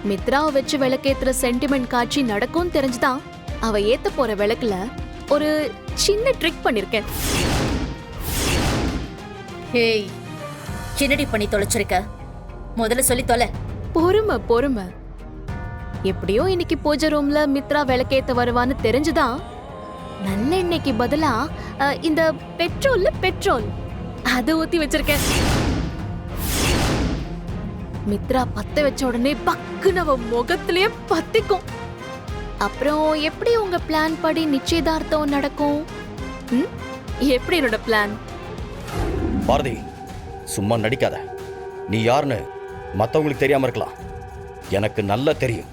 மித்ராவை வச்சு விளக்கேத்துற சென்டிமெண்ட் காட்சி நடக்கும் தெரிஞ்சுதான் அவ ஏத்த போற விளக்குல ஒரு சின்ன ட்ரிக் பண்ணிருக்கேன். ஹேய், சின்னடி பண்ணி தொலைச்சிருக்க, முதல்ல சொல்லி தொலை. பொறுமை பொறுமை. எப்படியோ இன்னைக்கு பூஜை ரூம்ல மித்ரா விளக்கேத்த வருவான்னு தெரிஞ்சுதான் நல்லெண்ணெய்க்கு பதிலா இந்த பெட்ரோல் அது ஊத்தி வச்சிருக்கேன். மித்ரா பத்த வச்ச உடனே பக்குன்னு அவ முகத்திலேயே பத்திக்கும். அப்புறம் எப்படி உங்க பிளான் படி நிச்சயதார்த்தம் நடக்கும்? எப்படி என்னோட பிளான்? பாரதி, சும்மா நடிக்காத. நீ யாருன்னு மற்றவங்களுக்கு தெரியாம இருக்கலாம், எனக்கு நல்லா தெரியும்.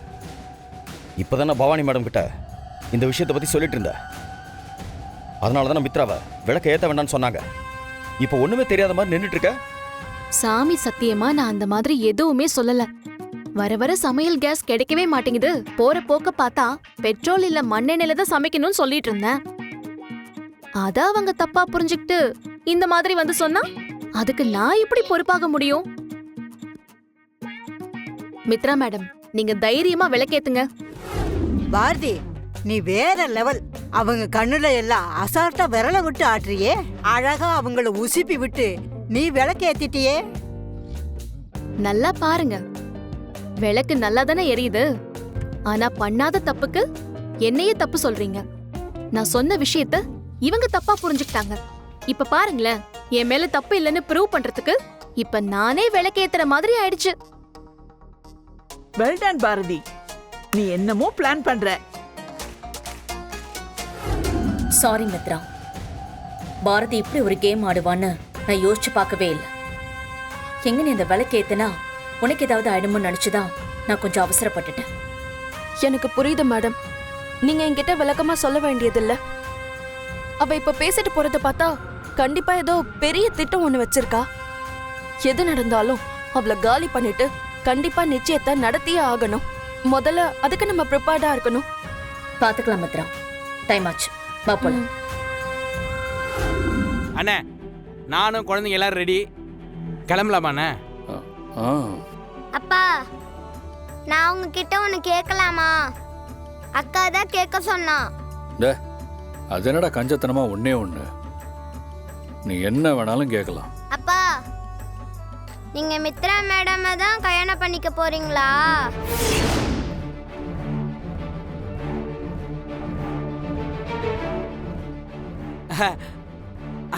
இப்போதானே பவானி மேடம் கிட்ட இந்த விஷயத்தை பத்தி சொல்லிட்டு இருந்த. அதனால தானே மித்ராவை விளக்க ஏற்ற வேண்டாம்னு சொன்னாங்க. இப்போ ஒண்ணுமே தெரியாத மாதிரி நின்றுட்டு இருக்க. சாமி சத்தியமா நான் அந்த மாதிரி எதுவுமே சொல்லல. வர வர சமையல் கேஸ் கிடைக்கவே மாட்டேங்குது. போற போக்க பார்த்தா பெட்ரோல் இல்ல மண்ணெண்ணெயில தான் சமைக்கணும்னு சொல்லிட்டு இருந்தேன். அத அவங்க தப்பா புரிஞ்சுக்கிட்டு இந்த மாதிரி வந்து சொன்னா அதுக்கு நான் எப்படி பொறுப்பாக முடியும்? மித்ரா மேடம், நீங்க தைரியமா விளக்கேத்துங்க. பாரதி, நீ வேற லெவல். அவங்க கண்ணுல எல்லாம் அசால்ட்டா விரல விட்டு ஆட்டுறியே. அழகா அவங்கள உசுப்பி விட்டு நீ விளக்கேத்திட்டியே. நல்லா பாருங்க, விளக்கு நல்லா தானே எரியுது. ஆனா பண்ணாத தப்புக்கு என்னையே தப்பு சொல்றீங்க. நான் சொன்ன விஷயத்த இவங்க தப்பா புரிஞ்சுக்கிட்டாங்க. இப்ப பாருங்களேன், என் மேல தப்பு இல்லைன்னு ப்ரூவ் பண்றதுக்கு இப்ப நானே விளக்கேத்துற மாதிரி ஆயிடுச்சு. வெல் டன் பாரதி, நீ என்னமோ பிளான் பண்ற. சாரி மித்ரா, பாரதி இப்படி ஒரு கேம் ஆடுவான்னு நான் யோசிச்சு பார்க்கவே இல்லை. எங்க நீ இந்த விளக்கு ஏத்துனா உனக்கு ஏதாவது ஆயிடுமோன்னு நினைச்சுதான் நான் கொஞ்சம் அவசரப்பட்டுட்டேன். எனக்கு புரியுது மேடம், நீங்க என்கிட்ட விளக்கமா சொல்ல வேண்டியதில்ல. அவ இப்ப பேசிட்டு போறத பார்த்தா கண்டிப்பா ஏதோ பெரிய திட்டம் ஒண்ணு வச்சிருக்கா. எது நடந்தாலும் அவளை காலி பண்ணிட்டு கண்டிப்பா நிச்சயத்தை நடத்தியே ஆகணும். முதல்ல அதுக்கு நம்ம ப்ரிப்பேர்டா இருக்கணும். பாத்துக்கலாம் மித்ரா, டைம் ஆச்சு, வா போலாம். அண்ணே, நானும் குழந்தைங்க எல்லாரும் ரெடி, கிளம்பலாமாண்ணே? அப்பா, நான் உங்ககிட்ட ஒன்று கேட்கலாமா? அக்கா தான் கேட்க சொன்னா. அது என்னடா கஞ்சத்தனமா ஒன்னே ஒண்ணு, நீ என்ன வேணாலும் கேட்கலாம். அப்பா, நீங்க மித்ரா மேடம் தான் கல்யாணம் பண்ணிக்க போறீங்களா?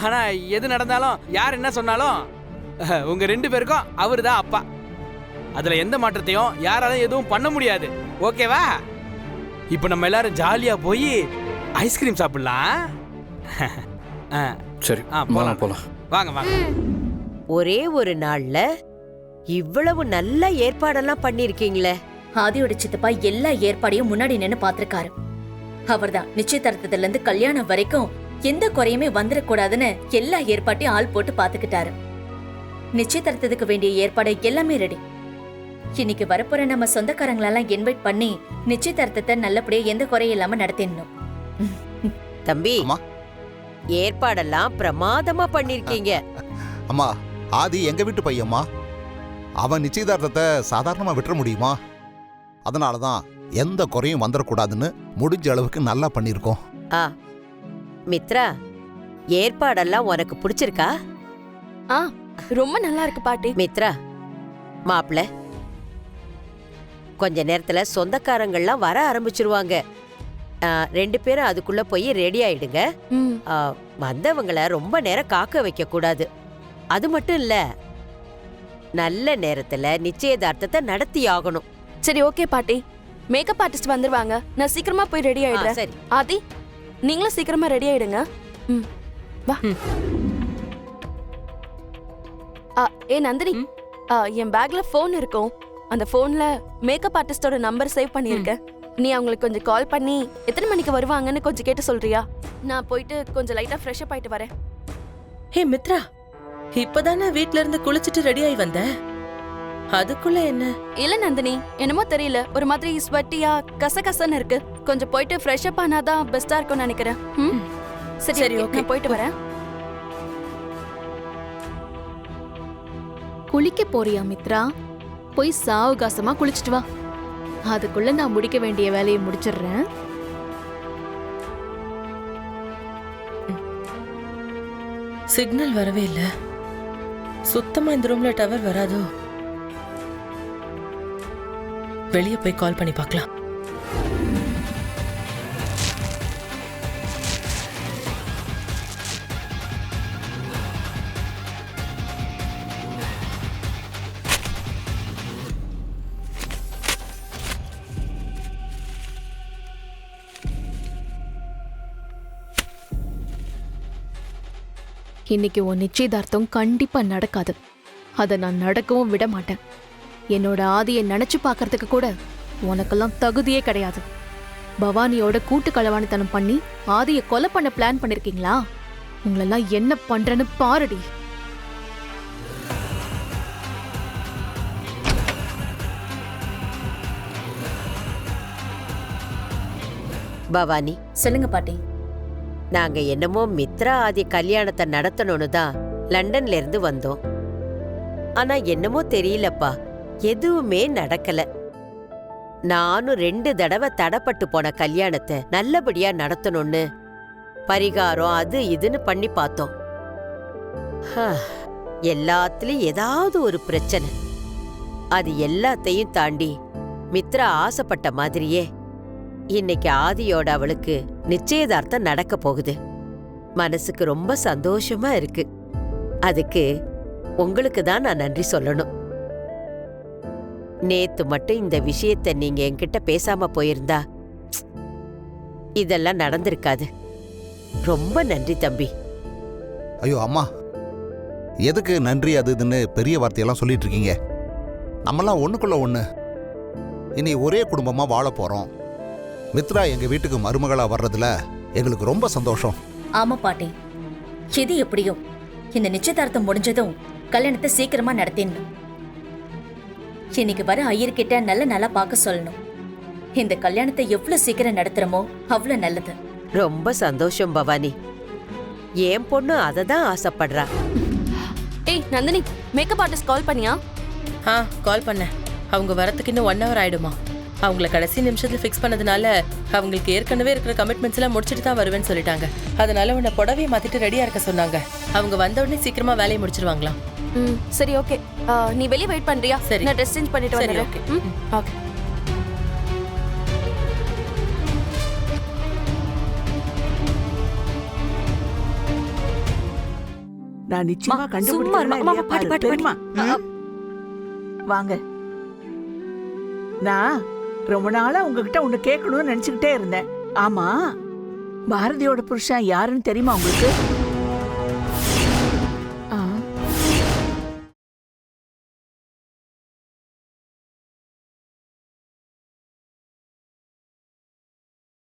ஆனா எது நடந்தாலும் யார் என்ன சொன்னாலும் உங்க 2 பேருக்கும் அவரு தான் அப்பா. அதுல எந்த மாற்றத்தையும் யாராலும் எதுவும் பண்ண முடியாது. ஓகேவா? இப்போ நம்ம எல்லாரும் ஜாலியா போய் ஐஸ்கிரீம் சாப்பிடலாம். சரி, போலாம் போலாம். வாங்க வாங்க. ஒரே ஒரு நாள்ல இவ்வளவு நல்ல ஏற்பாடெல்லாம் பண்ணிருக்கீங்களே. ஆதியோட சித்தப்பா எல்லா ஏற்பாடையும் முன்னாடி நின்னு பாத்திருக்காரு. அவர்தான் நிச்சயதார்த்தத்துல இருந்து கல்யாணம் வரைக்கும் எந்த குறையுமே வந்துடக்கூடாதுன்னு எல்லா ஏற்பாட்டையும் ஆள் போட்டு பாத்துக்கிட்டாரு. நிச்சயதார்த்தத்துக்கு வேண்டிய ஏற்பாடு எல்லாமே ரெடி. இன்னைக்கு வரப்போற நம்ம சொந்தக்காரங்களெல்லாம் இன்வைட் பண்ணி நிச்சயதார்த்தத்தை நல்லபடியா எந்த குறையும் இல்லாம நடத்திடணும். தம்பி, ஏற்பாடெல்லாம் பிரமாதமா பண்ணிருக்கீங்க. அம்மா, ஆதி எங்க வீட்டு பையம்மா. அவன் நிச்சயதார்த்தத்தை சாதாரணமா விட்டுற முடியுமா? அதனாலதான் எந்த குறையும் வந்துடக்கூடாதுன்னு முடிஞ்ச அளவுக்கு நல்லா பண்ணிருக்கோம். மித்ரா, ஏற்பாடெல்லாம் உனக்கு பிடிச்சிருக்கா? ரொம்ப நல்லா இருக்கு பாட்டி. மித்ரா, மாப்பிள்ள, கொஞ்ச நேரத்துல சொந்தக்காரங்கள்லாம் வர ஆரம்பிச்சிருவாங்க. 2 பேரும் அதுக்குள்ள போய் ரெடி ஆயிடுங்க. வந்தவங்கள ரொம்ப நேரம் காக்க வைக்க கூடாது. அது மட்டும் இல்ல, நல்ல நேரத்துல நிச்சயதார்த்தத்தை நடத்தி ஆகணும். சரி, ஓகே பாட்டி. மேக்கப் ஆர்டிஸ்ட் வந்துருவாங்க, நான் சீக்கிரமா போய் ரெடி ஆயிடுறேன். சரி ஆதி, நீங்களும் சீக்கிரமா ரெடி ஆயிடுங்க. வா. ஏ நந்தினி, என் பேக்ல போன் இருக்கும். அந்த போன்ல மேக்கப் ஆர்டிஸ்டோட நம்பர் சேவ் பண்ணியிருக்கேன். நீ அவங்களுக்கு கொஞ்சம் கால் பண்ணி எத்தனை மணிக்கு வருவாங்கன்னு கொஞ்சம் கேட்டு சொல்றியா? நான் போயிட்டு கொஞ்சம் லைட்டா ஃப்ரெஷ் அப் ஆயிட்டு வரேன். ஹே மித்ரா, இப்பதானே வீட்ல இருந்து குளிச்சிட்டு ரெடி ஆயி வந்த, அதுக்குள்ள என்ன? இல்ல நந்தினி, என்னமோ தெரியல, ஒரு மாதிரி ஸ்வெட்டியா கசகசன்னு இருக்கு. கொஞ்சம் போயிட்டு ஃப்ரெஷ் அப் ஆனாதான் பெஸ்டா இருக்கும்னு நினைக்கிறேன். சரி, ஓகே, போயிட்டு வரேன். குளிக்க போறியா மித்ரா? போய் சாவகாசமா குளிச்சுட்டு வா. அதுக்குள்ள நான் முடிக்க வேண்டிய வேலையை முடிச்சிடுறேன். சிக்னல் வரவே இல்ல. சுத்தமா இந்த ரூம்ல டவர் வராதோ? வெளியே போய் கால் பண்ணி பார்க்கலாம். இன்னைக்கு உன் நிச்சயதார்த்தம் கண்டிப்பா நடக்காது. அதை நான் நடக்கவும் விட மாட்டேன். என்னோட ஆதியை நினைச்சு பார்க்கறதுக்கு கூட உனக்கெல்லாம் தகுதியே கிடையாது. பவானியோட கூட்டு களவாணித்தனம் பண்ணி ஆதியை கொலை பண்ண பிளான் பண்ணிருக்கீங்களா? உங்களெல்லாம் என்ன பண்றேன்னு பாருடி. பவானி, சொல்லுங்க பாட்டி. நாங்க என்னமோ மித்ரா ஆதி கல்யாணத்தை நடத்தணும்னு தான் லண்டன்ல இருந்து வந்தோம். ஆனா என்னமோ தெரியலப்பா, எதுவுமே நடக்கல. நானும் 2 தடவை தடப்பட்டு போன கல்யாணத்தை நல்லபடியா நடத்தணும்னு பரிகாரம் அது இதுன்னு பண்ணி பார்த்தோம். எல்லாத்துலயும் ஏதாவது ஒரு பிரச்சனை. அது எல்லாத்தையும் தாண்டி மித்ரா ஆசைப்பட்ட மாதிரியே இன்னைக்கு ஆதியோட அவளுக்கு நிச்சயதார்த்தம் நடக்க போகுது. மனசுக்கு ரொம்ப சந்தோஷமா இருக்கு. அதுக்கு உங்களுக்கு தான் நான் நன்றி சொல்லணும். நேத்து மட்டும் இந்த விஷயத்தை நீங்க என்கிட்ட பேசாம போயிருந்தா இதெல்லாம் நடந்திருக்காது. ரொம்ப நன்றி தம்பி. ஐயோ அம்மா, எதுக்கு நன்றி அது இதுன்னு பெரிய வார்த்தையெல்லாம் சொல்லிட்டு இருக்கீங்க? நம்மளாம் ஒண்ணுக்குள்ள ஒண்ணு. இனி ஒரே குடும்பமா வாழ போறோம். மித்ரா எங்க வீட்டுக்கு மருமகளா வர்றதுல எங்களுக்கு ரொம்ப சந்தோஷம். ஆமா பாட்டி, எது எப்படியோ இந்த நிச்சயதார்த்தம் முடிஞ்சதும் கல்யாணத்தை சீக்கிரமா நடத்திடணும். இன்னைக்கு வர ஐயர்கிட்ட நல்ல நாளா பார்க்க சொல்லணும். இந்த கல்யாணத்தை எவ்வளவு சீக்கிரம் நடத்துறோமோ அவ்வளவு நல்லது. ரொம்ப சந்தோஷம் பவானி. என் பொண்ணு அதை தான் ஆசைப்படுறா. ஏய் நந்தினி, மேக்கப் ஆர்டிஸ்ட் கால் பண்ணியா? கால் பண்ணேன். அவங்க வரத்துக்கு இன்னும் 1 hour ஆயிடுமா. அவங்கள கடைசி நிமிஷத்துல ஃபிக்ஸ் பண்ணதுனால அவங்களுக்கு ஏற்கனவே இருக்கிற கமிட்மெண்ட்ஸ் எல்லாம் முடிச்சுட்டு தான் வருவேன்னு சொல்லிட்டாங்க. அதனால உன்னை புடவையை மாத்திட்டு ரெடியா இருக்க சொன்னாங்க. அவங்க வந்த உடனே சீக்கிரமா வேலையை முடிச்சிருவாங்களாம். சரி ஓகே. நீ வெளியே வெயிட் பண்றியா? சரி, நான் ட்ரெஸ் சேஞ்ச் பண்ணிட்டு சரி, வரேன். ஓகே. ஓகே. நான் நிச்சயமா சும்மா கண்டுபிடிச்சேன். இருமா. பாட்டு, பாட்டு, பெரியம்மா, வாங்க. நான் ரொம்ப நாளா உங்ககிட்ட ஒண்ணு கேட்கணும்னு நினைச்சுக்கிட்டே இருந்தேன். ஆமா, பாரதியோட புருஷன் யாருன்னு தெரியுமா உங்களுக்கு?